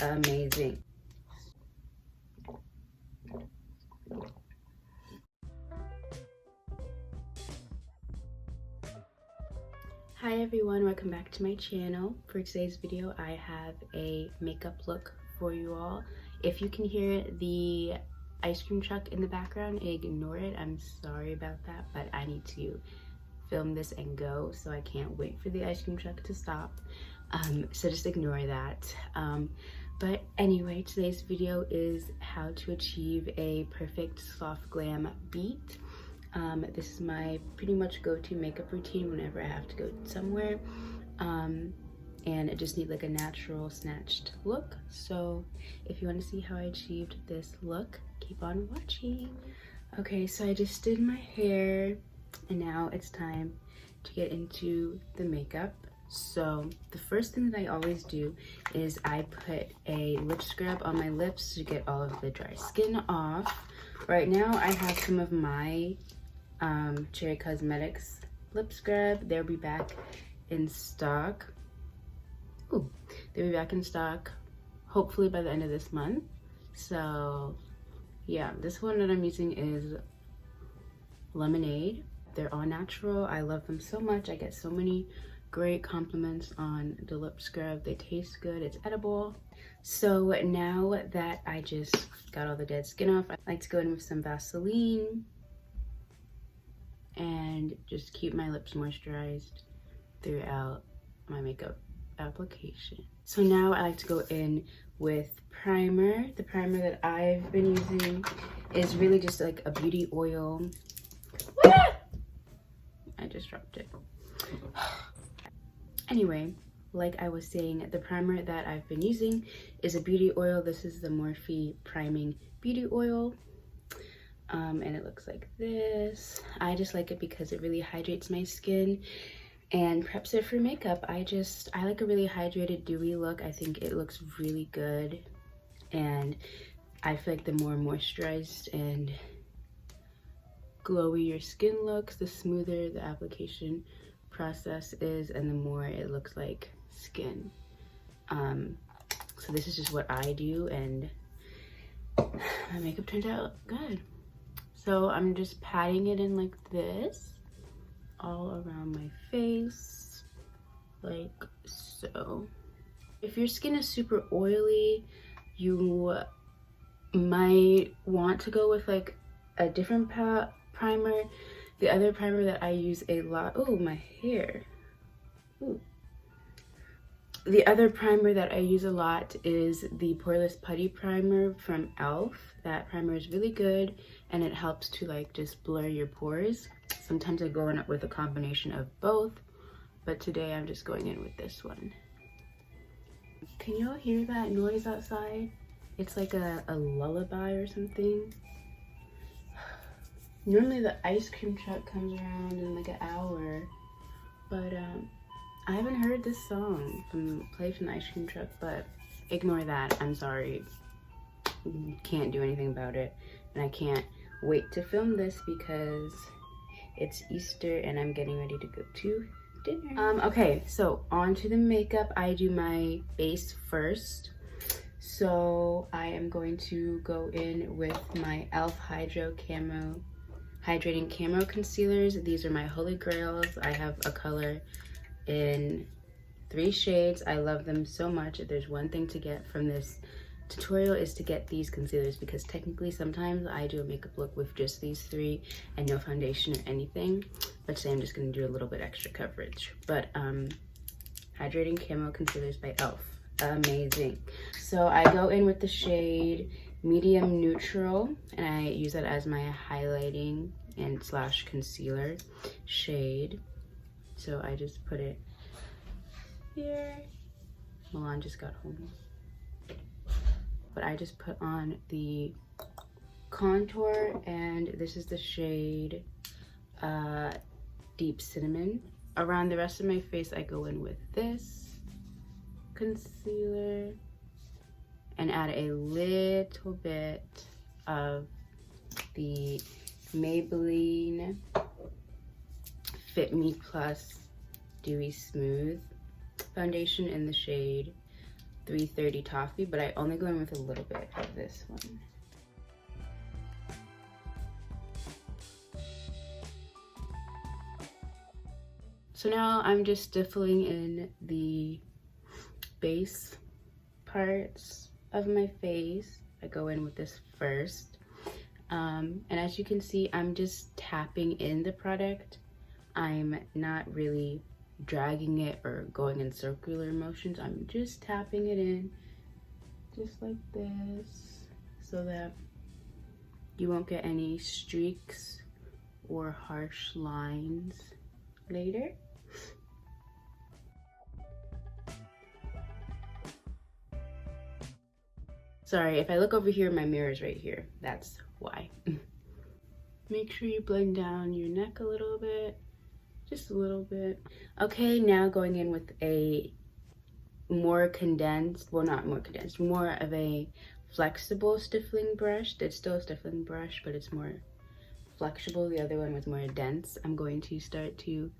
amazing. Hi everyone, welcome back to my channel. For today's video, I have a makeup look for you all. If you can hear the ice cream truck in the background, ignore it. I'm sorry about that, but I need to film this and go, so I can't wait for the ice cream truck to stop. So just ignore that. But anyway, today's video is how to achieve a perfect soft glam beat. This is my pretty much go-to makeup routine whenever I have to go somewhere. And I just need like a natural snatched look. So if you want to see how I achieved this look, keep on watching. Okay, so I just did my hair and now it's time to get into the makeup. So the first thing that I always do is I put a lip scrub on my lips to get all of the dry skin off. Right now I have some of my Chery Cosmetics lip scrub. They'll be back in stock. Ooh, they'll be back in stock hopefully by the end of this month. So yeah, this one that I'm using is Lemonade. They're all natural. I love them so much. I get so many great compliments on the lip scrub. They taste good, it's edible. So now that I just got all the dead skin off, I like to go in with some Vaseline and just keep my lips moisturized throughout my makeup application. So now I like to go in with primer. The primer that I've been using is really just like a beauty oil. I just dropped it. Anyway, like I was saying, the primer that I've been using is a beauty oil. This is the Morphe Priming Beauty Oil. And it looks like this. I just like it because it really hydrates my skin and preps it for makeup. I like a really hydrated, dewy look. I think it looks really good. And I feel like the more moisturized and glowy your skin looks, the smoother the application process is and the more it looks like skin. So this is just what I do and my makeup turned out good. So I'm just patting it in like this all around my face, like so. If your skin is super oily, you might want to go with like a different primer. The other primer that I use a lot, oh, my hair. Ooh. The other primer that I use a lot is the Poreless Putty Primer from e.l.f. That primer is really good and it helps to like just blur your pores. Sometimes I go in with a combination of both, but today I'm just going in with this one. Can y'all hear that noise outside? It's like a lullaby or something. Normally the ice cream truck comes around in like an hour, but I haven't heard this song played from the ice cream truck, but ignore that. I'm sorry. Can't do anything about it. And I can't wait to film this because it's Easter and I'm getting ready to go to dinner. Okay, so on to the makeup. I do my base first. So I am going to go in with my e.l.f. Hydrating Camo Concealers. These are my holy grails. I have a color in 3 shades. I love them so much. If there's one thing to get from this tutorial is to get these concealers, because technically sometimes I do a makeup look with just these 3 and no foundation or anything, but today I'm just going to do a little bit extra coverage. But Hydrating Camo Concealers by e.l.f. Amazing. So I go in with the shade Medium Neutral and I use that as my highlighting and / concealer shade. So I just put it here. Milan just got home. But I just put on the contour and this is the shade Deep Cinnamon. Around the rest of my face I go in with this concealer and add a little bit of the Maybelline Fit Me Plus Dewy Smooth foundation in the shade 330 Toffee, but I only go in with a little bit of this one. So now I'm just stippling in the base parts of my face. I go in with this first. And as you can see, I'm just tapping in the product. I'm not really dragging it or going in circular motions. I'm just tapping it in just like this so that you won't get any streaks or harsh lines later. Sorry, if I look over here, my mirror is right here. That's why. Make sure you blend down your neck a little bit, just a little bit. Okay, now going in with a more condensed, well, not more condensed, more of a flexible stippling brush. It's still a stippling brush, but it's more flexible. The other one was more dense. I'm going to start to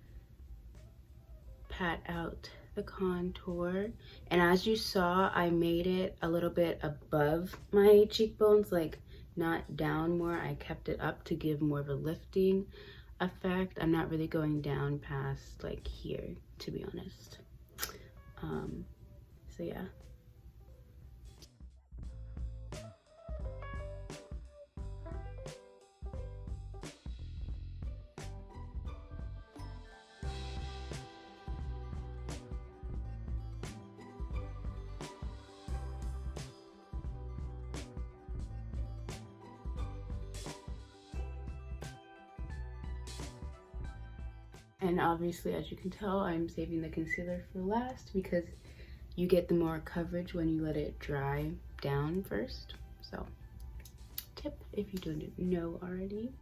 pat out the contour, and as you saw, I made it a little bit above my cheekbones, like not down more. I kept it up to give more of a lifting effect. I'm not really going down past like here, to be honest. So yeah. And obviously, as you can tell, I'm saving the concealer for last because you get the more coverage when you let it dry down first. So, tip if you don't know already.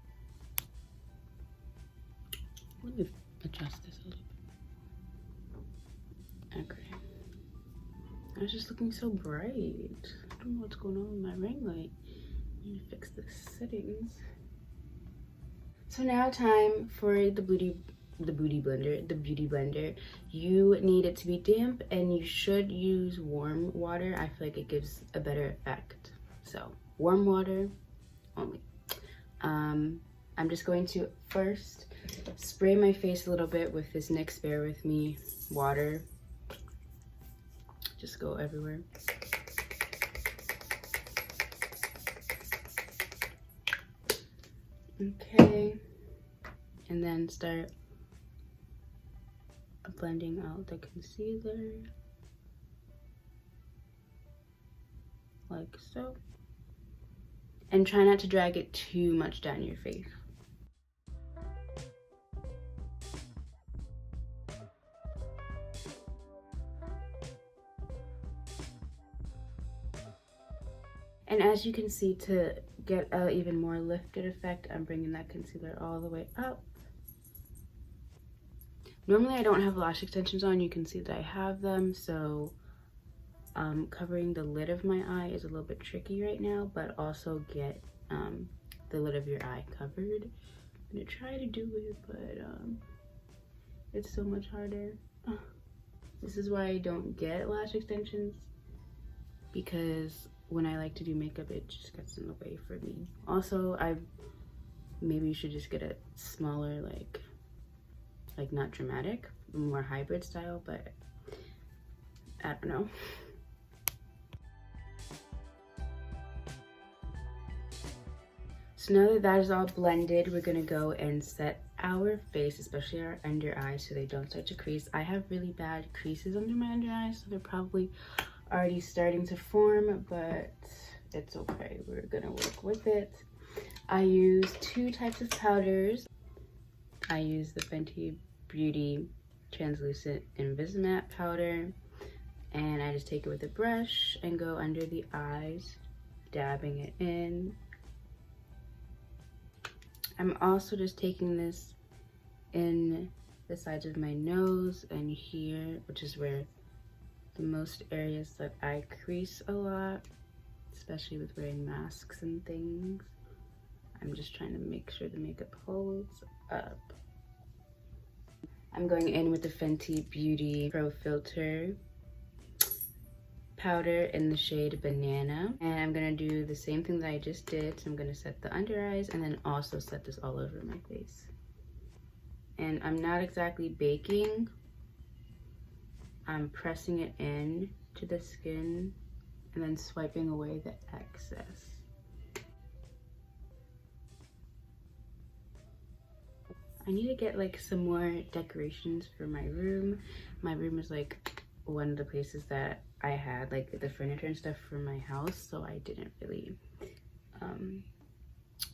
Let me adjust this a little bit. Okay. I was just looking so bright. I don't know what's going on with my ring light. I need to fix the settings. So now time for the beauty blender. You need it to be damp, and you should use warm water. I feel like it gives a better effect. So warm water only. I'm just going to first spray my face a little bit with this NYX Bear With Me water. Just go everywhere. Okay, and then start blending out the concealer like so, and try not to drag it too much down your face. And as you can see, to get an even more lifted effect, I'm bringing that concealer all the way up. Normally I don't have lash extensions on. You can see that I have them, so covering the lid of my eye is a little bit tricky right now, but also get the lid of your eye covered. I'm gonna try to do it, but it's so much harder. This is why I don't get lash extensions, because when I like to do makeup, it just gets in the way for me. Also, maybe you should just get a smaller, like not dramatic, more hybrid style, but I don't know. So now that that is all blended, we're gonna go and set our face, especially our under eyes, so they don't start to crease. I have really bad creases under my under eyes, so they're probably already starting to form, but it's okay. We're gonna work with it. I use two types of powders. I use the Fenty Beauty Translucent Invisimatte powder, and I just take it with a brush and go under the eyes, dabbing it in. I'm also just taking this in the sides of my nose and here, which is where the most areas that I crease a lot, especially with wearing masks and things. I'm just trying to make sure the makeup holds up. I'm going in with the Fenty Beauty Pro Filter powder in the shade Banana, and I'm gonna do the same thing that I just did. So I'm gonna set the under eyes and then also set this all over my face. And I'm not exactly baking, I'm pressing it in to the skin and then swiping away the excess. I need to get like some more decorations for my room. My room is like one of the places that I had like the furniture and stuff for my house, so I didn't really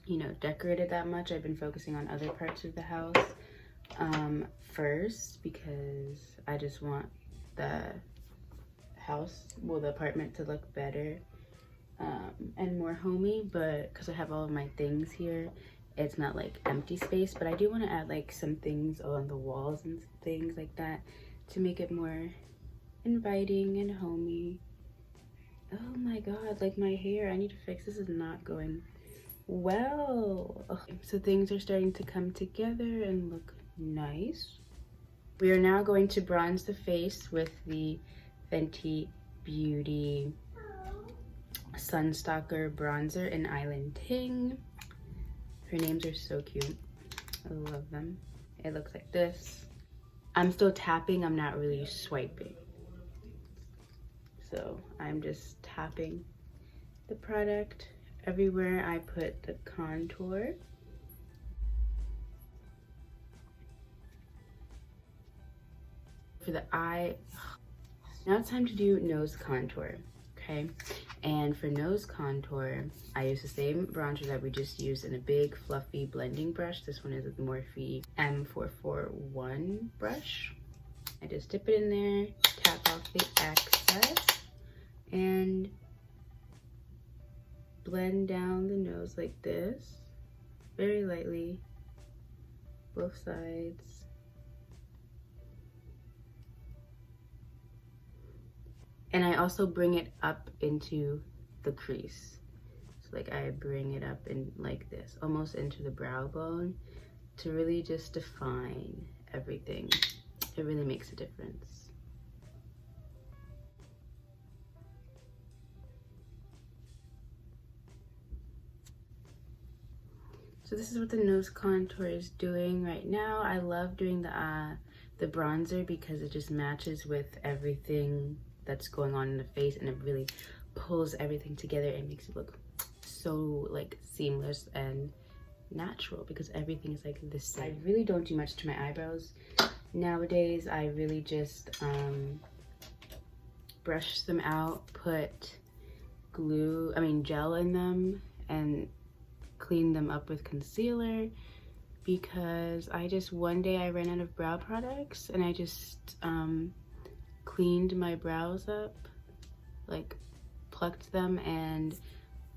you know, decorate it that much. I've been focusing on other parts of the house first, because I just want the house, well, the apartment to look better and more homey. But because I have all of my things here, it's not like empty space, but I do want to add like some things on the walls and things like that to make it more inviting and homey. Oh my god, like my hair, I need to fix this. Is not going well. Okay, so things are starting to come together and look nice. We are now going to bronze the face with the Fenty Beauty Sunstalker bronzer in Island Ting. Her names are so cute. I love them. It looks like this. I'm still tapping, I'm not really swiping. So I'm just tapping the product everywhere I put the contour. For the eye, now it's time to do nose contour, okay? And for nose contour, I use the same bronzer that we just used in a big fluffy blending brush. This one is the Morphe M441 brush. I just dip it in there, tap off the excess, and blend down the nose like this, very lightly, both sides. And I also bring it up into the crease. So like I bring it up in like this, almost into the brow bone, to really just define everything. It really makes a difference. So this is what the nose contour is doing right now. I love doing the bronzer because it just matches with everything that's going on in the face, and it really pulls everything together and makes it look so like seamless and natural, because everything is like the same. I really don't do much to my eyebrows nowadays. I really just brush them out, put gel in them, and clean them up with concealer, because one day I ran out of brow products and I just cleaned my brows up, like plucked them and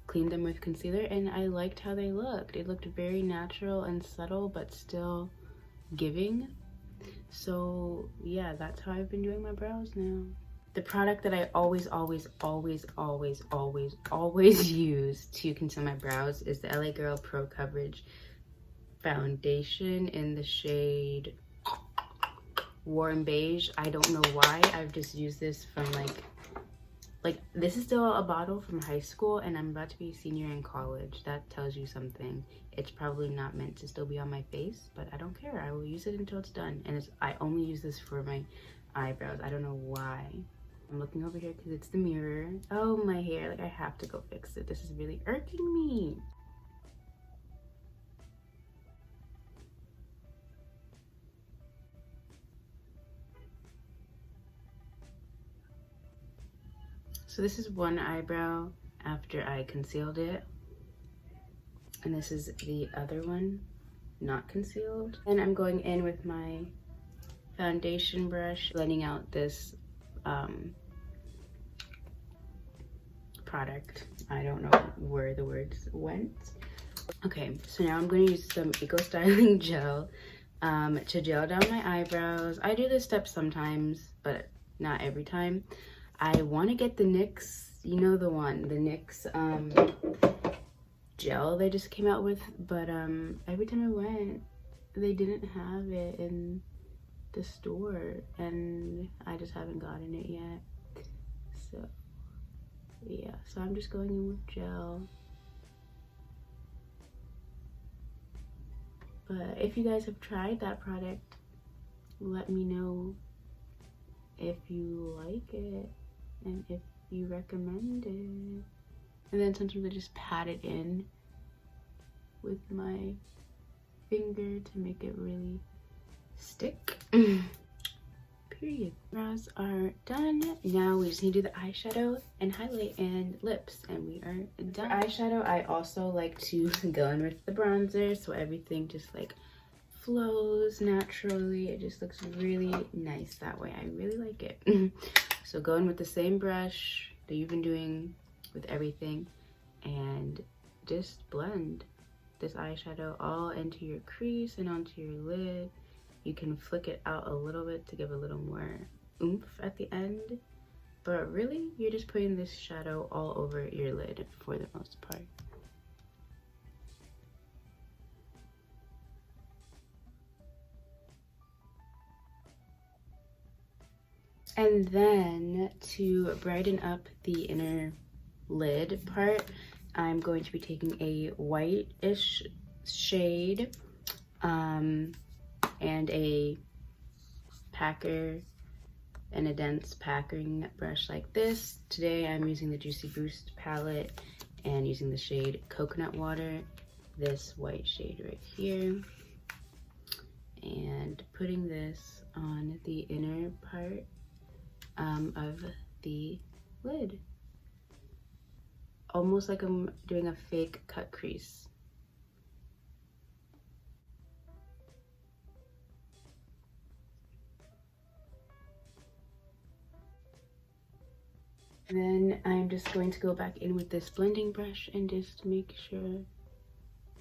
cleaned them with concealer, and I liked how they looked. It looked very natural and subtle, but still giving. So yeah, that's how I've been doing my brows now. The product that I always use to conceal my brows is the LA Girl Pro Coverage Foundation in the shade Warm Beige. I don't know why. I've just used this from like this is still a bottle from high school, and I'm about to be a senior in college. That tells you something. It's probably not meant to still be on my face, but I don't care. I will use it until it's done. And I only use this for my eyebrows. I don't know why. I'm looking over here because it's the mirror. Oh, my hair, like I have to go fix it. This is really irking me. So this is one eyebrow after I concealed it, and this is the other one, not concealed. And I'm going in with my foundation brush, blending out this product. I don't know where the words went. Okay, so now I'm going to use some Eco Styling gel to gel down my eyebrows. I do this step sometimes, but not every time. I want to get the NYX, you know the NYX gel they just came out with, but every time I went, they didn't have it in the store, and I just haven't gotten it yet. So Yeah, so I'm just going in with gel. But if you guys have tried that product, let me know if you like it and if you recommend it. And then sometimes I just pat it in with my finger to make it really stick. Period. Brows are done. Now we just need to do the eyeshadow and highlight and lips, and we are done. For eyeshadow, I also like to go in with the bronzer, so everything just like flows naturally. It just looks really nice that way. I really like it. So go in with the same brush that you've been doing with everything and just blend this eyeshadow all into your crease and onto your lid. You can flick it out a little bit to give a little more oomph at the end, but really you're just putting this shadow all over your lid for the most part. And then to brighten up the inner lid part, I'm going to be taking a whitish shade and a packer and a dense packing brush like this. Today I'm using the Juicy Boost palette and using the shade Coconut Water, this white shade right here, and putting this on the inner part of the lid, almost like I'm doing a fake cut crease. Then I'm just going to go back in with this blending brush and just make sure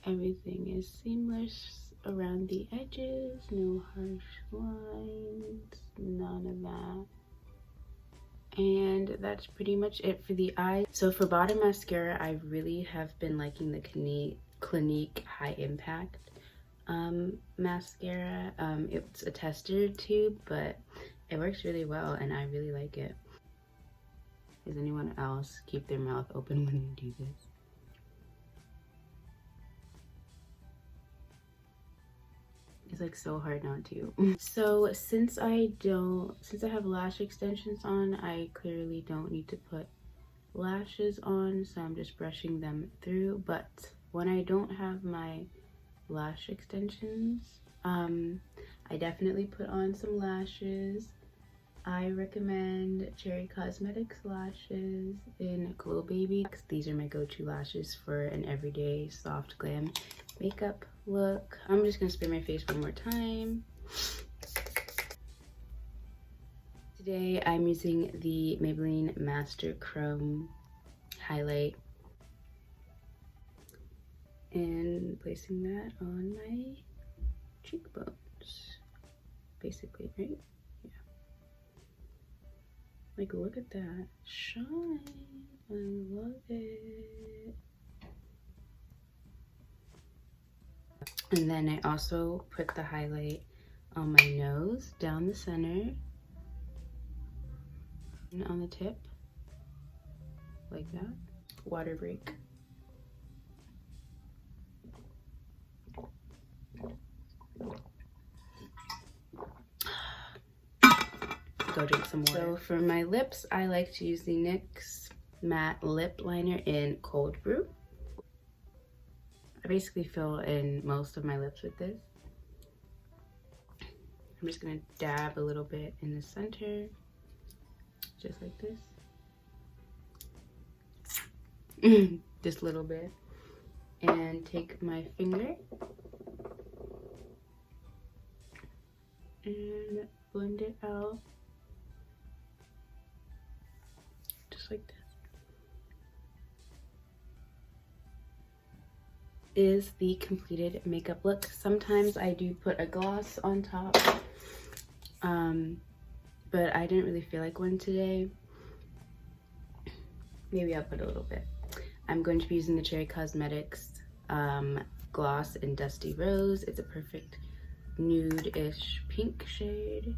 everything is seamless around the edges, no harsh lines, none of that. And that's pretty much it for the eyes. So for bottom mascara, I really have been liking the Clinique High Impact mascara. It's a tester tube, but it works really well and I really like it. Does anyone else keep their mouth open when you do this? It's like so hard not to. So since I have lash extensions on, I clearly don't need to put lashes on, so I'm just brushing them through. But when I don't have my lash extensions, I definitely put on some lashes. I recommend Chery Cosmetics lashes in Glow Baby. These are my go-to lashes for an everyday soft glam makeup look. I'm just gonna spray my face one more time. Today I'm using the Maybelline Master Chrome highlight and placing that on my cheekbones, basically, right? Like, look at that shine. I love it. And then I also put the highlight on my nose, down the center, and on the tip, like that. Water break. Go drink some water. So for my lips, I like to use the NYX matte lip liner in Cold Brew. I basically fill in most of my lips with this. I'm just gonna dab a little bit in the center, just like this. Just a little bit. And take my finger and blend it out. Just like this. Is the completed makeup look. Sometimes I do put a gloss on top, but I didn't really feel like one today. Maybe I'll put a little bit. I'm going to be using the Chery Cosmetics gloss in Dusty Rose. It's a perfect nude-ish pink shade.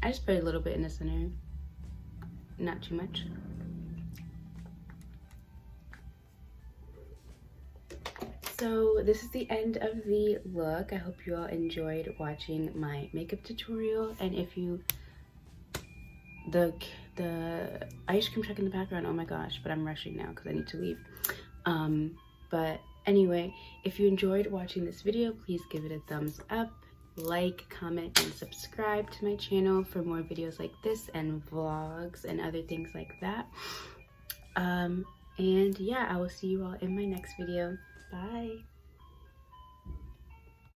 I just put a little bit in the center, not too much. So this is the end of the look. I hope you all enjoyed watching my makeup tutorial, and if you the ice cream truck in the background, oh my gosh, but I'm rushing now because I need to leave. But anyway, if you enjoyed watching this video, please give it a thumbs up, like, comment, and subscribe to my channel for more videos like this and vlogs and other things like that. And yeah, I will see you all in my next video. Bye.